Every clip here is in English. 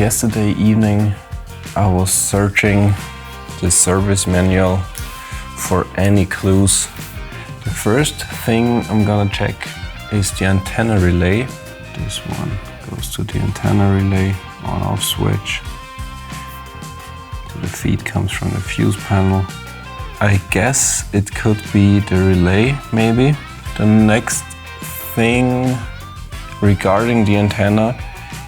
Yesterday evening I was searching the service manual for any clues. The first thing I'm gonna check is the antenna relay. This one goes to the antenna relay, on-off switch. The feed comes from the fuse panel. I guess it could be the relay, maybe. The next thing regarding the antenna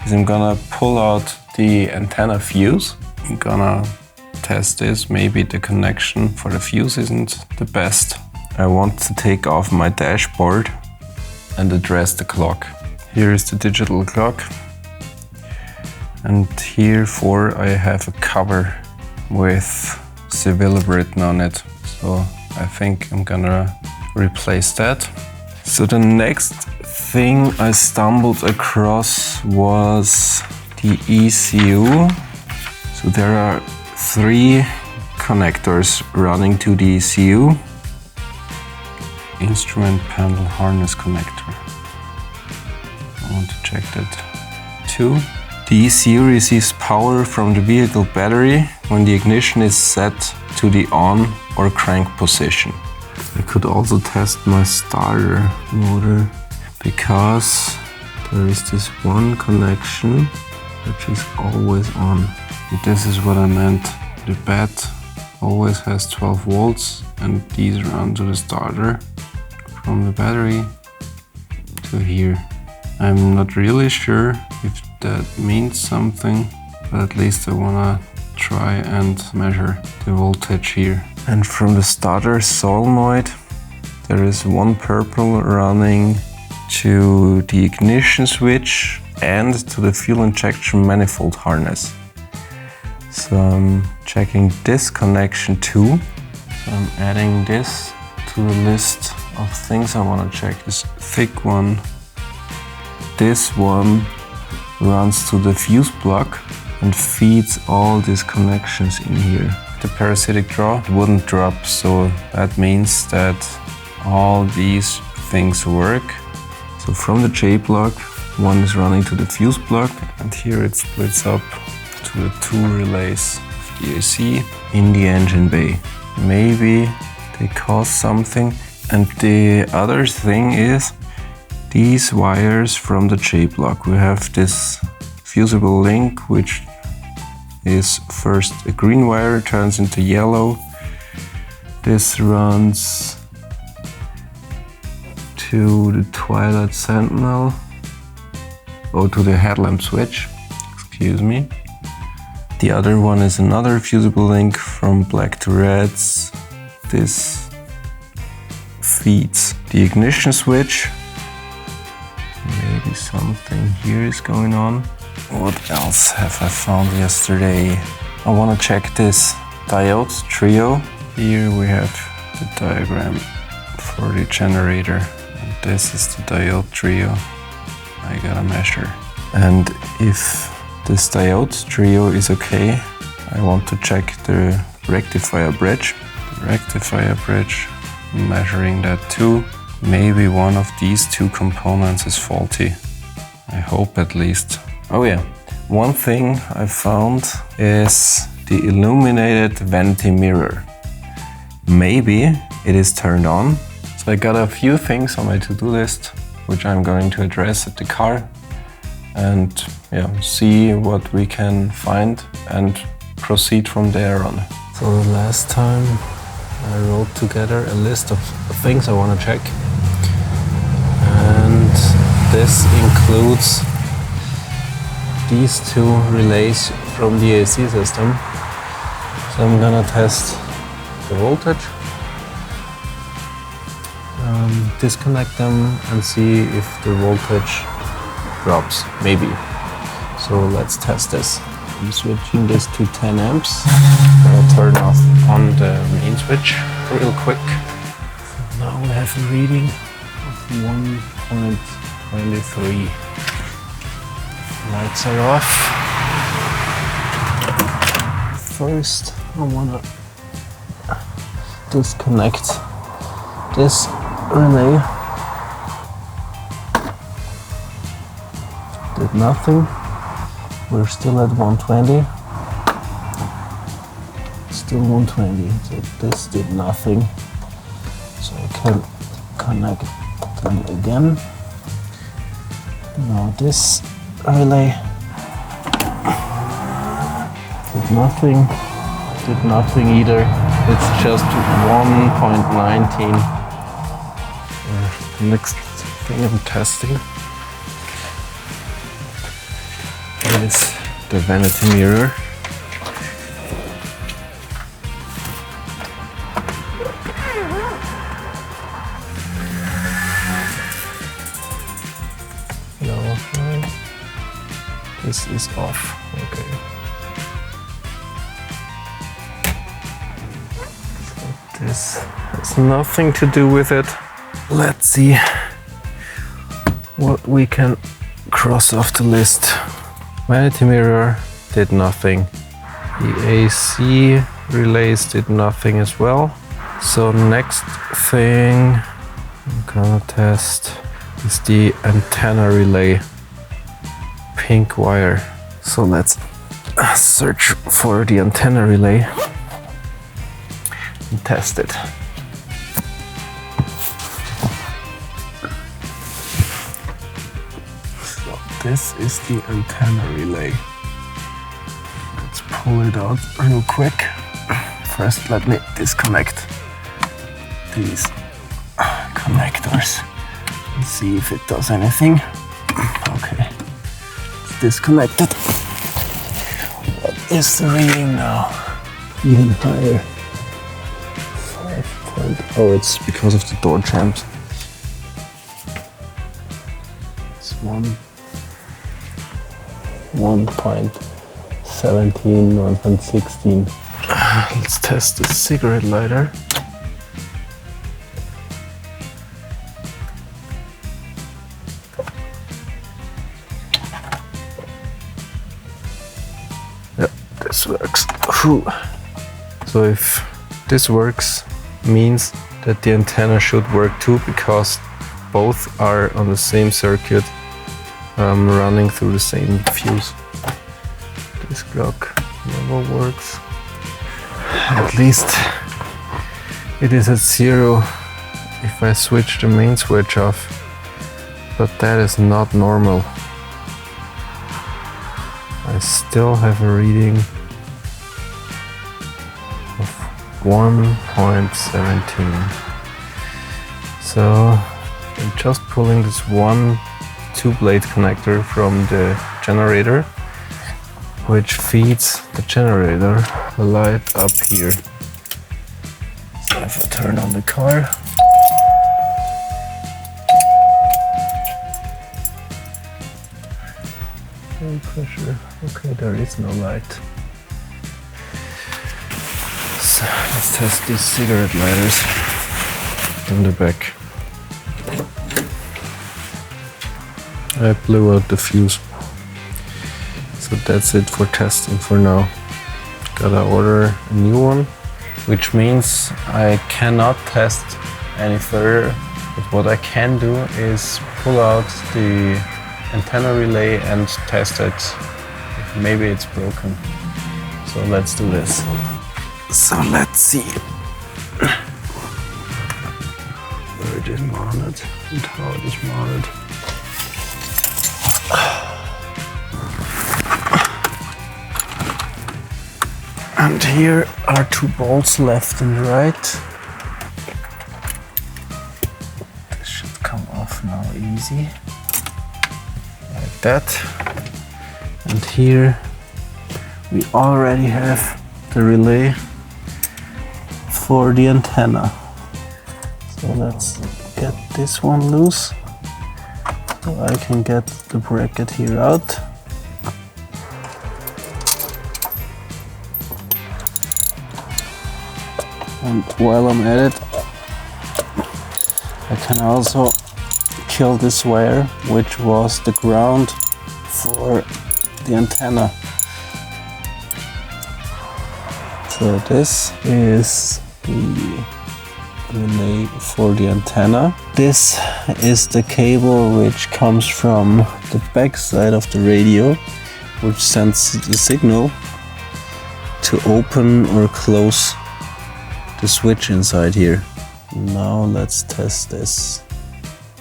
is I'm gonna pull out the antenna fuse. I'm gonna test this. Maybe the connection for the fuse isn't the best. I want to take off my dashboard and address the clock. Here is the digital clock. And here I have a cover with Seville written on it. So I think I'm gonna replace that. So the next thing I stumbled across was the ECU. So there are 3 connectors running to the ECU. Instrument panel harness connector. I want to check that too. The ECU receives power from the vehicle battery when the ignition is set to the on or crank position. I could also test my starter motor because there is this one connection which is always on. And this is what I meant. The bat always has 12 volts and these run to the starter from the battery to here. I'm not really sure if that means something, but at least I wanna try and measure the voltage here. And from the starter solenoid, there is one purple running to the ignition switch and to the fuel injection manifold harness. So I'm checking this connection too. So I'm adding this to the list of things I want to check. This thick one. This one runs to the fuse plug and feeds all these connections in here. The parasitic draw wouldn't drop, so that means that all these things work. So from the J plug, one is running to the fuse plug, and here it splits up to the 2 relays of the AC in the engine bay. Maybe they cause something. And the other thing is these wires from the J plug. We have this fusible link, which is first a green wire, turns into yellow. This runs to the twilight sentinel, to the headlamp switch, excuse me. The other one is another fusible link from black to reds. This feeds the ignition switch. Maybe something here is going on. What else have I found yesterday? I want to check this diode trio. Here we have the diagram for the generator. And this is the diode trio I gotta measure. And if this diode trio is okay, I want to check the rectifier bridge. The rectifier bridge, I'm measuring that too. Maybe one of these 2 components is faulty. I hope at least. Oh yeah, one thing I found is the illuminated vanity mirror. Maybe it is turned on. So I got a few things on my to-do list which I'm going to address at the car and see what we can find and proceed from there on. So the last time I wrote together a list of things I want to check, and this includes these 2 relays from the AC system. So I'm gonna test the voltage, disconnect them and see if the voltage drops, maybe. So let's test this. I'm switching this to 10 amps. I'll turn off on the main switch real quick. So now we have a reading of 1.23. Lights are off. First, I want to disconnect this relay. Did nothing. we're still at 120. Still 120, so this did nothing. So I can connect them again. Now this relay did nothing either. It's just 1.19. The next thing I'm testing is the vanity mirror. No, this is off. Okay. So this has nothing to do with it. Let's see what we can cross off the list. Vanity mirror did nothing. The AC relays did nothing as well. So next thing I'm gonna test is the antenna relay. Pink wire. So let's search for the antenna relay and test it. So this is the antenna relay. Let's pull it out real quick. First, let me disconnect these connectors and see if it does anything. Okay, it's disconnected. What is the reading now? Even higher. 5. Oh, it's because of the door jams. It's 1.17, 1.16. Let's test the cigarette lighter. Yeah, this works. Whew. So if this works, means that the antenna should work too, because both are on the same circuit, running through the same fuse. This clock never works. At least it is at 0 if I switch the main switch off, but that is not normal. I still have a reading of 1.17. So I'm just pulling this one 2-blade connector from the generator, which feeds the generator the light up here. So if I turn on the car, no pressure. Okay, there is no light. So let's test these cigarette lighters in the back. I blew out the fuse. So that's it for testing for now. Gotta order a new one, which means I cannot test any further. But what I can do is pull out the antenna relay and test it. Maybe it's broken. So let's do this. So let's see where it is mounted and how it is mounted. And here are 2 bolts left and right. This should come off now easy. Like that. And here we already have the relay for the antenna. So let's get this one loose. So I can get the bracket here out. And while I'm at it, I can also kill this wire, which was the ground for the antenna. So this is the relay for the antenna. This is the cable which comes from the back side of the radio which sends the signal to open or close the switch inside here. Now let's test this.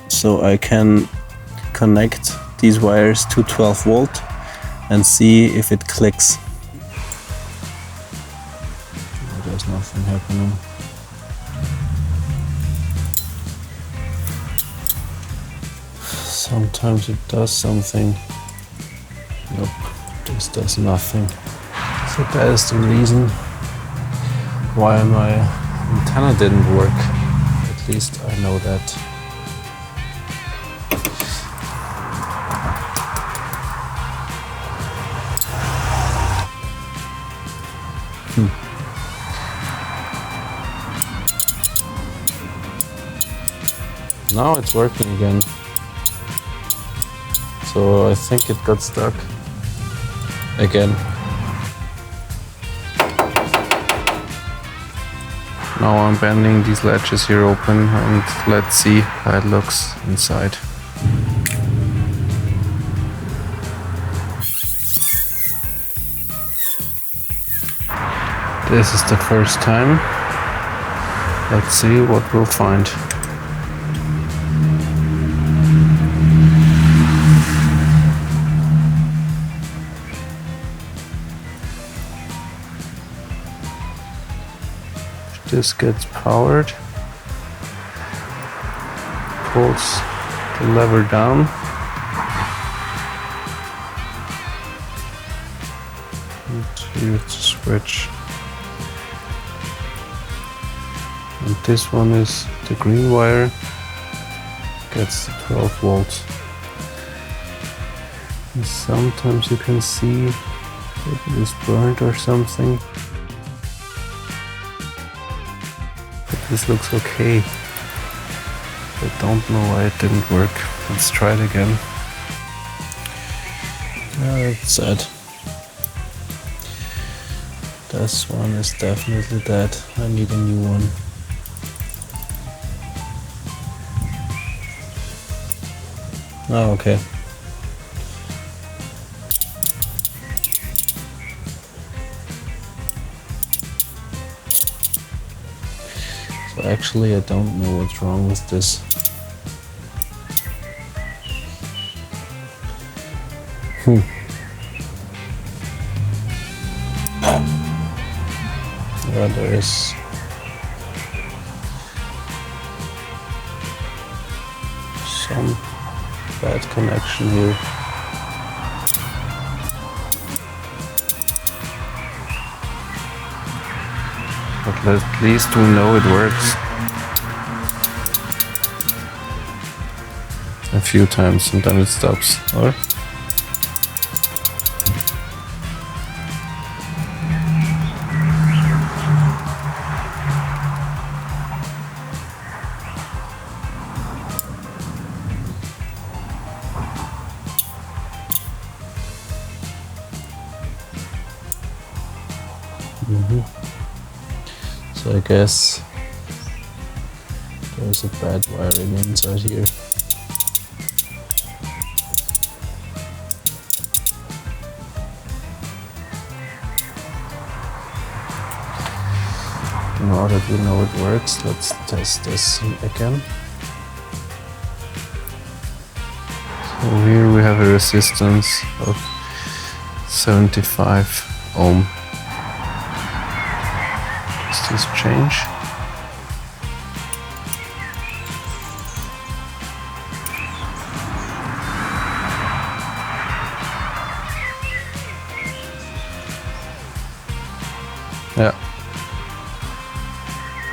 So I can connect these wires to 12 volt and see if it clicks. There's nothing happening. Sometimes it does something. Nope, this does nothing. So that is the reason why my antenna didn't work. At least I know that. Now it's working again. So I think it got stuck again. Now I'm bending these latches here open and let's see how it looks inside. This is the first time. Let's see what we'll find. This gets powered, pulls the lever down, and here's the switch. And this one is the green wire, gets the 12 volts. And sometimes you can see if it is burnt or something. This looks okay. I don't know why it didn't work. Let's try it again. It's sad. This one is definitely dead. I need a new one. Oh, okay. So actually I don't know what's wrong with this. Yeah, there is some bad connection here. But at least we know it works. A few times and then it stops. Or so I guess there's a bad wiring inside here. Now that we know it works, let's test this again. So here we have a resistance of 75 ohm. Does this change? Yeah.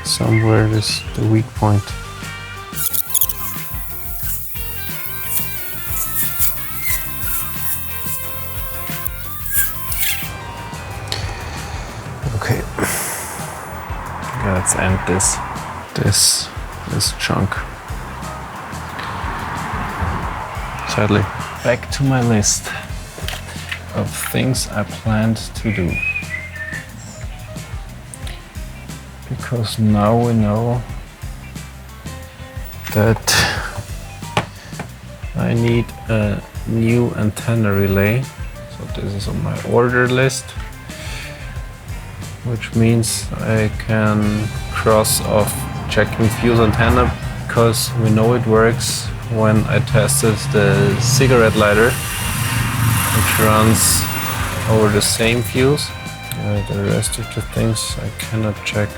Somewhere is the weak point. Okay. Let's end this chunk. Sadly. Back to my list of things I planned to do. Because now we know that I need a new antenna relay. So this is on my order list, which means I can cross off checking fuse antenna, because we know it works when I tested the cigarette lighter, which runs over the same fuse. The rest of the things I cannot check.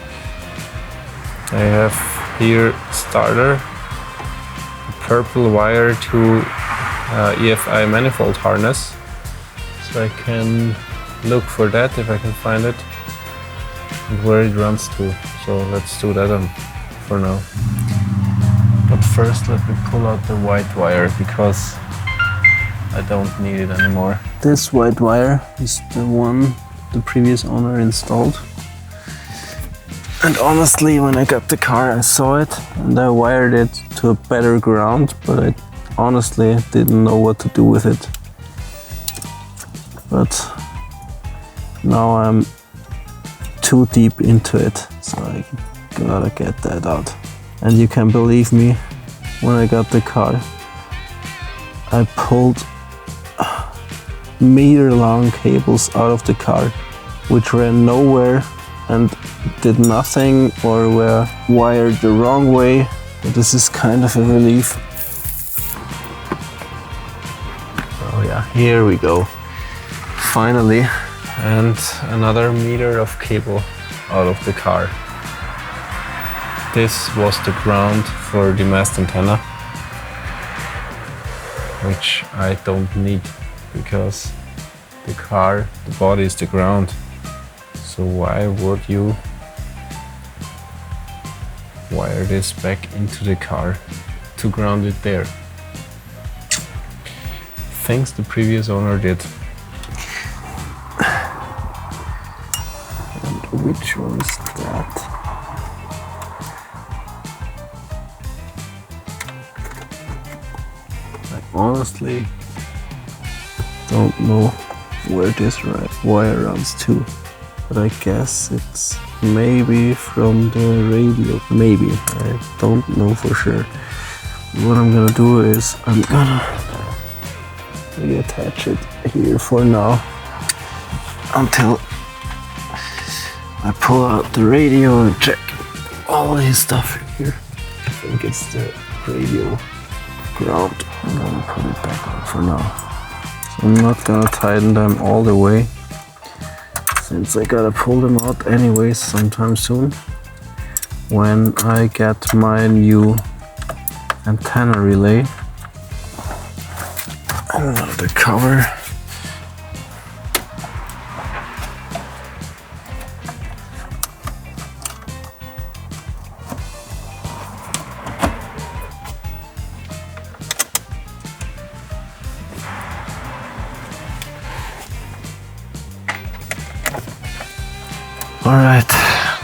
I have here starter, a purple wire to EFI manifold harness, so I can look for that if I can find it and where it runs to. So let's do that for now. But first let me pull out the white wire, because I don't need it anymore. This white wire is the one the previous owner installed. And honestly, when I got the car, I saw it and I wired it to a better ground, but I honestly didn't know what to do with it. But now I'm too deep into it, so I gotta get that out. And you can believe me, when I got the car, I pulled meter-long cables out of the car, which ran nowhere and did nothing or were wired the wrong way. But this is kind of a relief. Oh yeah, here we go. Finally, and another meter of cable out of the car. This was the ground for the mast antenna, which I don't need, because the car, the body is the ground. So why would you wire this back into the car to ground it there? Things the previous owner did. And which one is that? I honestly don't know where this wire runs to, but I guess it's maybe from the radio. Maybe, I don't know for sure. What I'm gonna do is I'm gonna reattach it here for now until I pull out the radio and check all his stuff here. I think it's the radio ground. I'm gonna put it back on for now. So I'm not gonna tighten them all the way, since I gotta pull them out anyways sometime soon when I get my new antenna relay. And now the cover. Alright,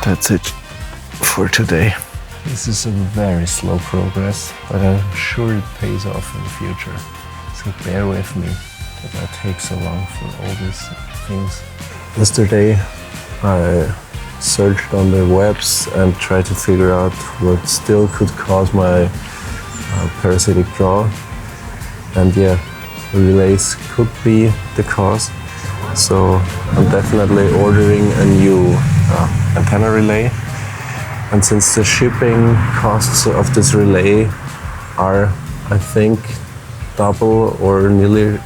that's it for today. This is a very slow progress, but I'm sure it pays off in the future. So bear with me that I take so long for all these things. Yesterday I searched on the webs and tried to figure out what still could cause my parasitic draw. And yeah, relays could be the cause. So I'm definitely ordering a new antenna relay. And since the shipping costs of this relay are, I think, double or nearly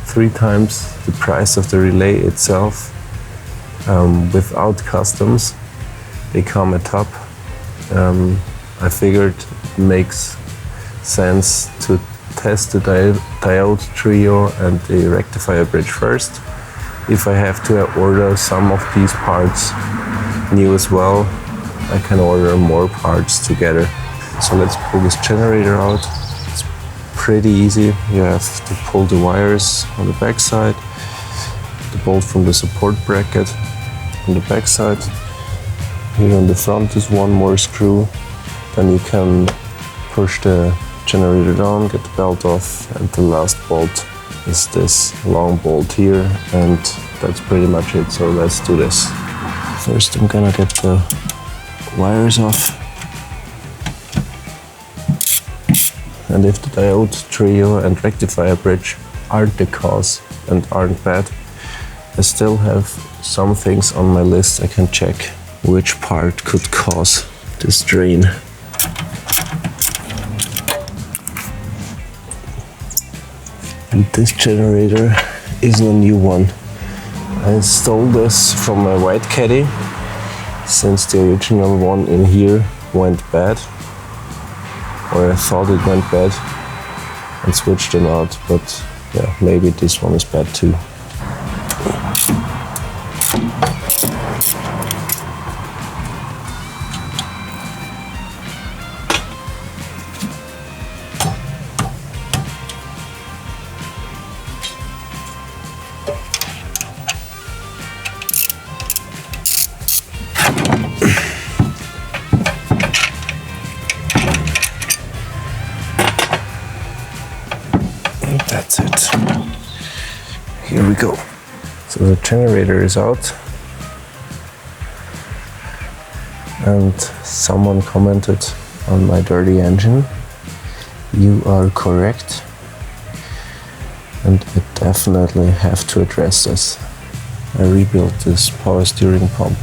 3 times the price of the relay itself, without customs, they come at top. I figured it makes sense to test the diode trio and the rectifier bridge first. If I have to order some of these parts new as well, I can order more parts together. So let's pull this generator out. It's pretty easy. You have to pull the wires on the back side, the bolt from the support bracket on the back side. Here on the front is one more screw. Then you can push the generator down, get the belt off, and the last bolt is this long bolt here, and that's pretty much it. So let's do this. First I'm gonna get the wires off, and if the diode trio and rectifier bridge aren't the cause, and aren't bad. I still have some things on my list I can check which part could cause this drain. And this generator is a new one. I installed this from my white Caddy since the original one in here went bad, or I thought it went bad, and switched them out, but yeah, maybe this one is bad too. That's it. Here we go. So the generator is out, and someone commented on my dirty engine. You are correct, and I definitely have to address this. I rebuilt this power steering pump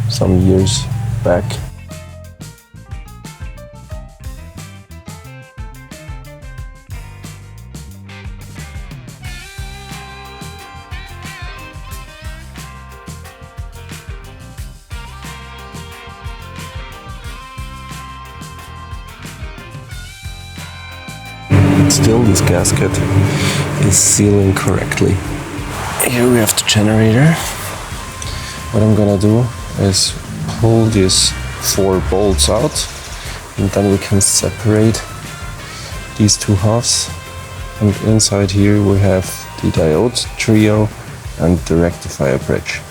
some years back. Still, this gasket is sealing correctly. Here we have the generator. What I'm gonna do is pull these 4 bolts out, and then we can separate these 2 halves. And inside here we have the diode trio and the rectifier bridge.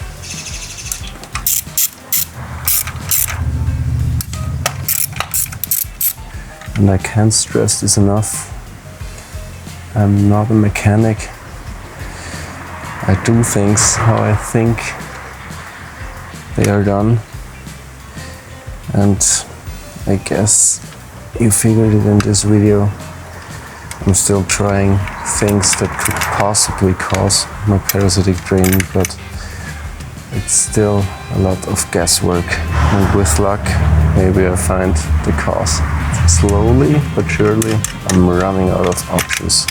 And I can't stress this enough. I'm not a mechanic. I do things how I think they are done. And I guess you figured it in this video. I'm still trying things that could possibly cause my parasitic drain, but it's still a lot of guesswork. And with luck, maybe I find the cause. Slowly but surely, I'm running out of options.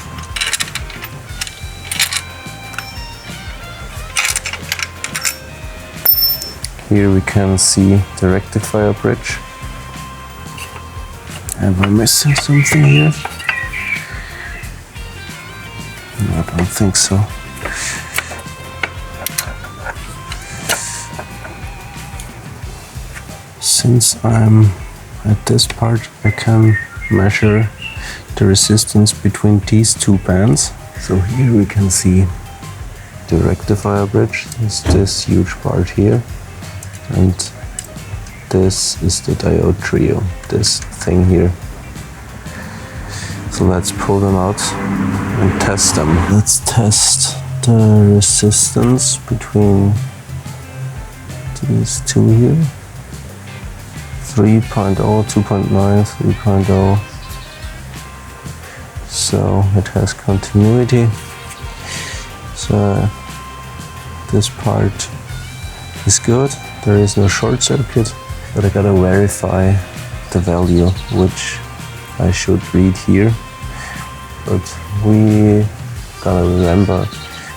Here we can see the rectifier bridge. Am I missing something here? No, I don't think so. Since I'm at this part, I can measure the resistance between these 2 bands. So here we can see the rectifier bridge. It's this huge part here. And this is the diode trio, this thing here. So let's pull them out and test them. Let's test the resistance between these 2 here. 3.0, 2.9, 3.0. So it has continuity. So this part is good. There is no short circuit, but I gotta verify the value, which I should read here. But we gotta remember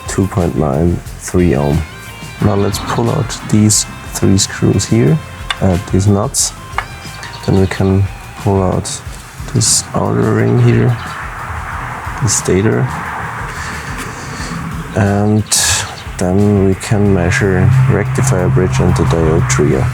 2.93 ohm. Now let's pull out these 3 screws here, these nuts. Then we can pull out this outer ring here, the stator, and then we can measure rectifier bridge and the diode trio.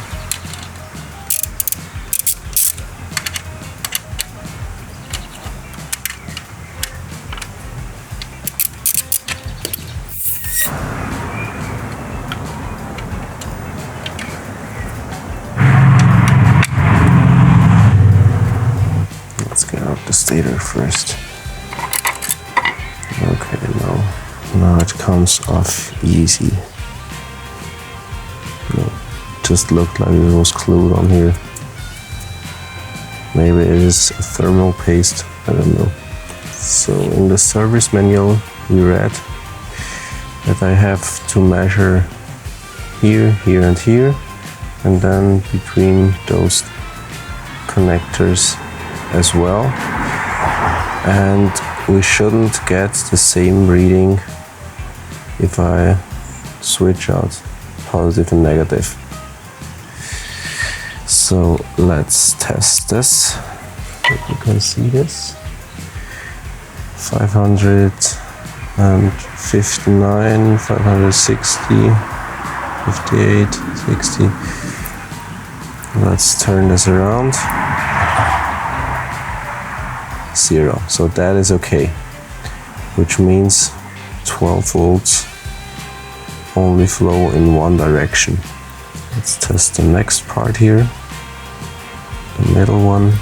Let's get out the stator first. Okay, now it comes off easy. No, just looked like it was glued on here. Maybe it is a thermal paste, I don't know. So in the service manual we read that I have to measure here, here and here, and then between those connectors as well. And we shouldn't get the same reading if I switch out positive and negative. So let's test this. Hope you can see this. 559, 560, 58, 60. Let's turn this around. 0. So that is okay, which means 12 volts only flow in one direction. Let's test the next part here, the middle one.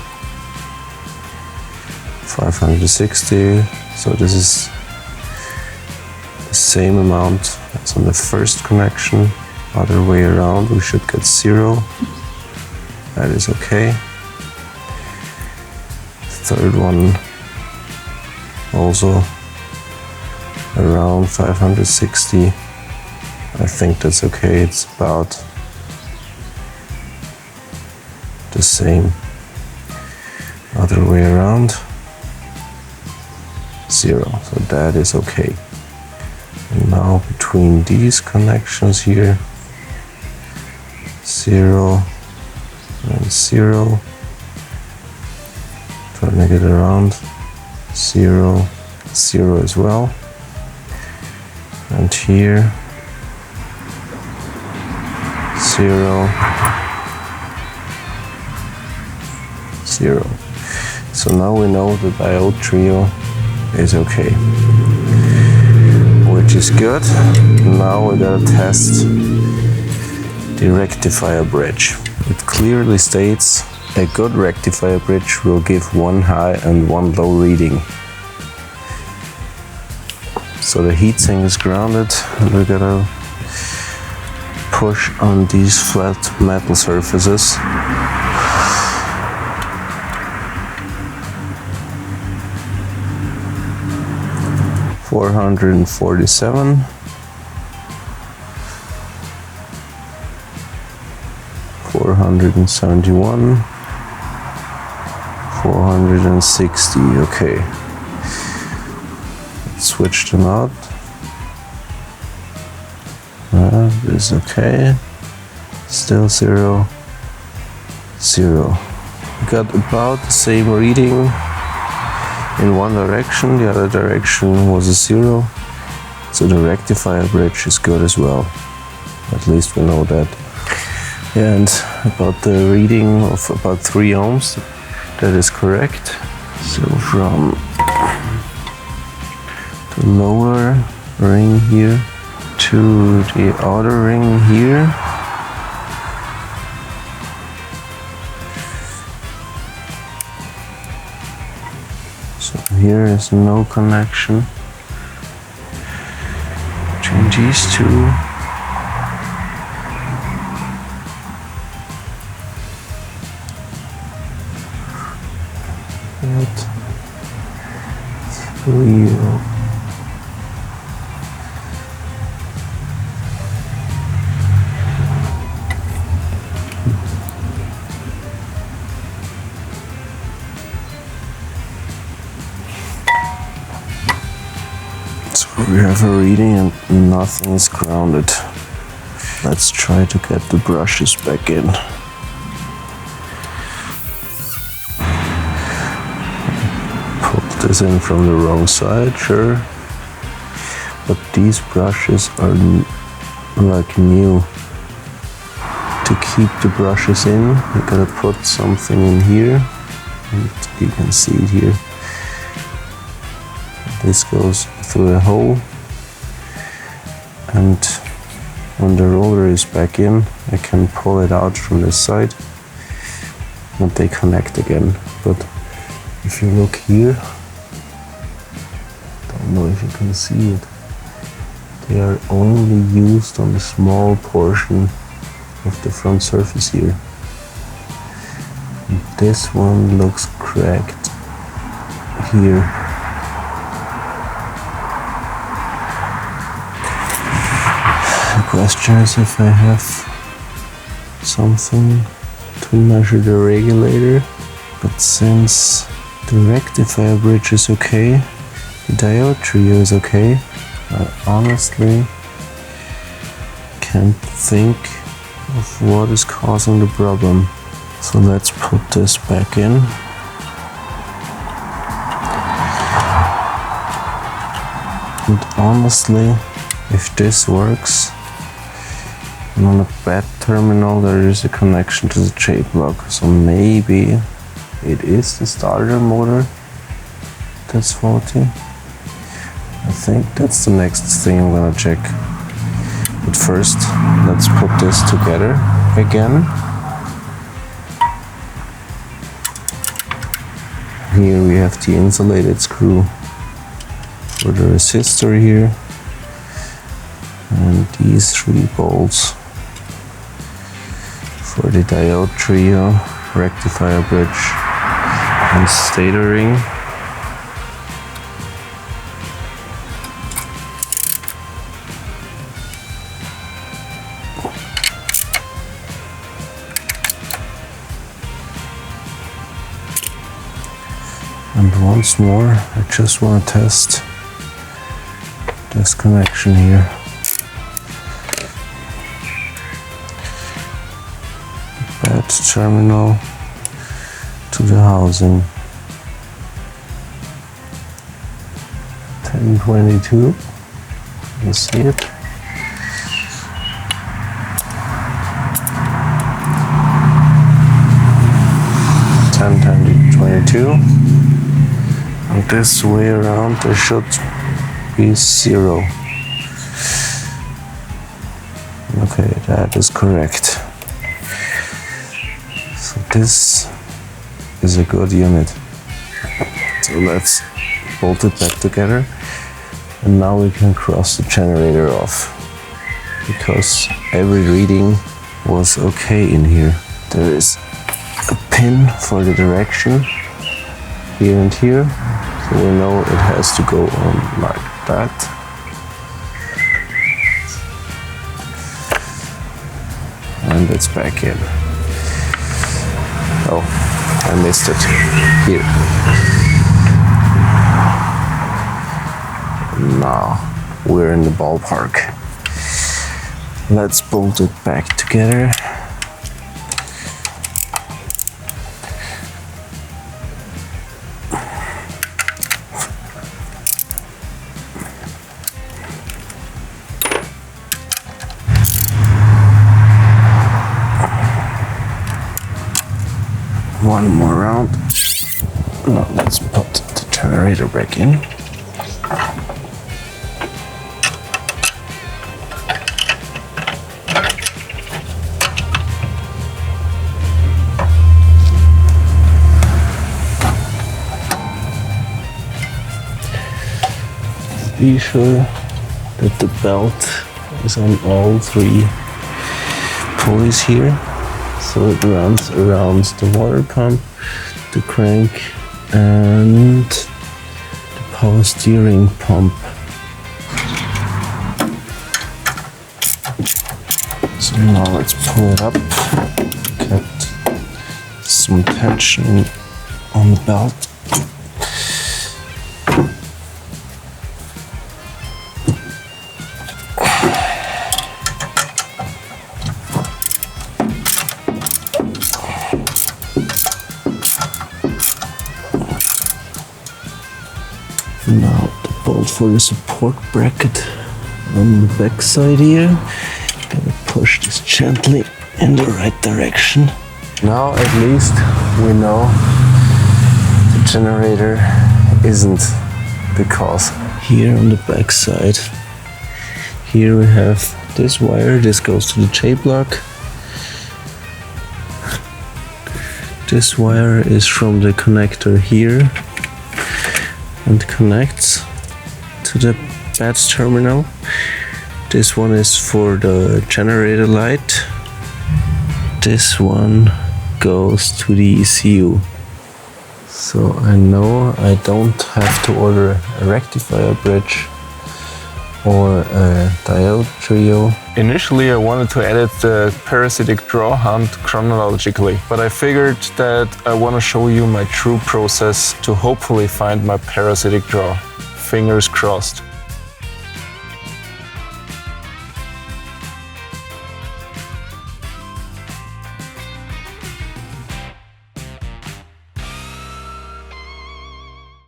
560, so this is the same amount as on the first connection. Other way around, we should get 0. That is okay. Third one also around 560. I think that's okay. It's about the same. Other way around, 0. So that is okay. And now between these connections here, 0 and 0. Turning it around, 0, 0 as well. And here, 0, 0. So now we know the diode trio is okay, which is good. Now we gotta test the rectifier bridge. It clearly states a good rectifier bridge will give one high and one low reading. So the heatsink is grounded and we gotta push on these flat metal surfaces. $447. 471. 460, okay. Let's switch them out. This is okay. Still 0, 0. We got about the same reading in one direction, the other direction was a 0. So the rectifier bridge is good as well. At least we know that. And about the reading of about 3 ohms, that is correct. So from the lower ring here to the outer ring here, so here is no connection between these two. Real. So we have a reading and nothing is grounded. Let's try to get the brushes back in. This in from the wrong side, sure, but these brushes are like new. To keep the brushes in, you gotta put something in here, and you can see it here. This goes through a hole, and when the roller is back in, I can pull it out from this side and they connect again. But if you look here, I don't know if you can see it, they are only used on the small portion of the front surface here. And this one looks cracked here. question is if I have something to measure the regulator, but since the rectifier bridge is okay, the diode trio is okay, I honestly can't think of what is causing the problem. So let's put this back in. And honestly, if this works, and on a bad terminal there is a connection to the J block, so maybe it is the starter motor that's faulty. I think that's the next thing I'm gonna check. But first, let's put this together again. Here we have the insulated screw for the resistor here, and these 3 bolts for the diode trio, rectifier bridge, and stator ring. And once more, I just want to test this connection here. Bad terminal to the housing. 1022. You see it? $10.22. And this way around there should be 0. Okay, that is correct. So this is a good unit. So let's bolt it back together, and now we can cross the generator off, because every reading was okay in here. There is a pin for the direction here and here, so we know it has to go on like that. And it's back in. Oh, I missed it. Here. Now we're in the ballpark. Let's bolt it back together. One more round. Now let's put the generator back in. Be sure that the belt is on all 3 pulleys here, so it runs around the water pump, the crank, and the power steering pump. So now let's pull it up, get some tension on the belt. Now the bolt for the support bracket on the back side here. Gonna push this gently in the right direction. Now at least we know the generator isn't the cause. Here on the back side, here we have this wire. This goes to the J block. This wire is from the connector here and connects to the bad terminal. This one is for the generator light. This one goes to the ECU. So I know I don't have to order a rectifier bridge or a diode trio. Initially, I wanted to edit the Parasitic draw hunt chronologically, but I figured that I want to show you my true process to hopefully find my Parasitic draw. Fingers crossed.